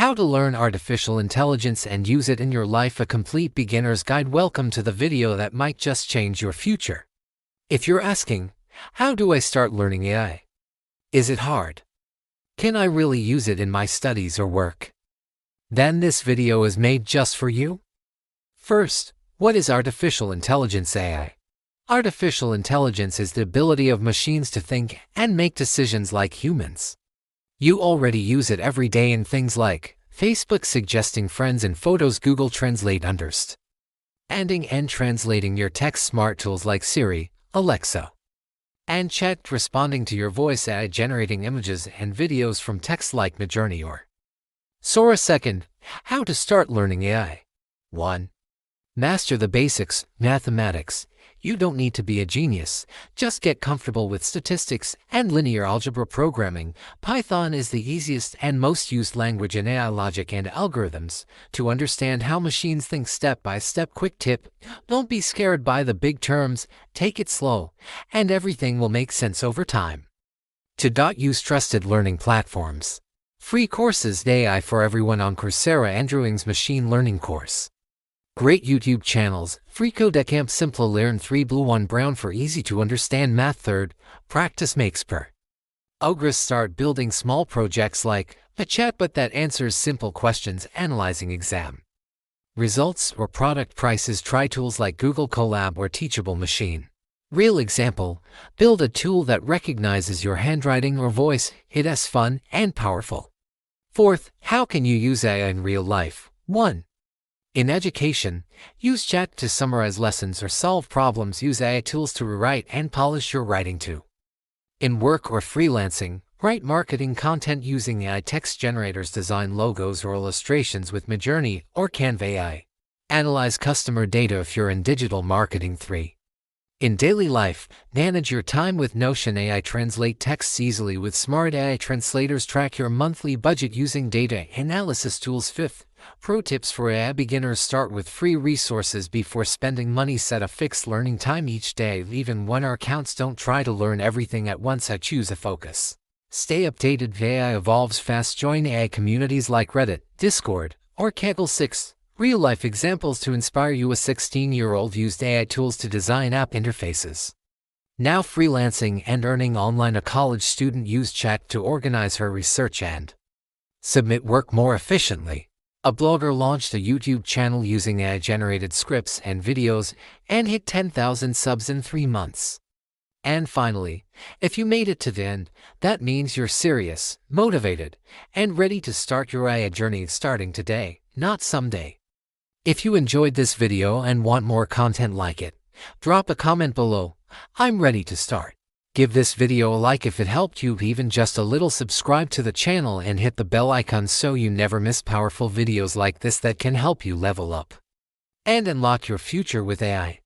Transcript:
How to learn artificial intelligence and use it in your life, a complete beginner's guide. Welcome to the video that might just change your future. If you're asking, how do I start learning AI? Is it hard? Can I really use it in my studies or work? Then this video is made just for you. First, what is artificial intelligence AI? Artificial intelligence is the ability of machines to think and make decisions like humans. You already use it every day in things like Facebook suggesting friends and photos, Google Translate understanding and translating your text, smart tools like Siri, Alexa, and Chat responding to your voice, AI generating images and videos from text like Midjourney or Sora. Second, how to start learning AI. 1. Master the basics, mathematics. You don't need to be a genius, just get comfortable with statistics and linear algebra programming. Python is the easiest and most used language in AI logic and algorithms. To understand how machines think step by step, quick tip, don't be scared by the big terms, take it slow, and everything will make sense over time. 2. Use trusted learning platforms. Free courses, AI for everyone on Coursera, Andrew Ng's machine learning course. Great YouTube channels, freecode Camp, Simple Learn, 3 Blue 1 Brown for easy to understand math. 3. Practice makes progress. Start building small projects like a chatbot that answers simple questions, analyzing exam results or product prices. Try tools like Google Colab or Teachable Machine. Real example, build a tool that recognizes your handwriting or voice. It's fun and powerful. 4. How can you use AI in real life? 1. In education, use chat to summarize lessons or solve problems. Use AI tools to rewrite and polish your writing too. In work or freelancing, write marketing content using AI text generators, design logos or illustrations with Midjourney or Canva. AI analyze customer data if you're in digital marketing. 3. In daily life, manage your time with Notion. AI translate texts easily with smart AI translators. Track your monthly budget using data analysis tools. 5. Pro tips for AI beginners. Start with free resources before spending money. Set a fixed learning time each day, even 1 hour counts. Don't try to learn everything at once. I choose a focus. Stay updated. AI evolves fast. Join AI communities like Reddit, Discord, or Kaggle. 6. Real-life examples to inspire you. A 16-year-old used AI tools to design app interfaces. Now freelancing and earning online. A college student used chat to organize her research and submit work more efficiently. A blogger launched a YouTube channel using AI-generated scripts and videos and hit 10,000 subs in 3 months. And finally, if you made it to the end, that means you're serious, motivated, and ready to start your AI journey starting today, not someday. If you enjoyed this video and want more content like it, drop a comment below. I'm ready to start. Give this video a like if it helped you even just a little. Subscribe to the channel and hit the bell icon so you never miss powerful videos like this that can help you level up and unlock your future with AI.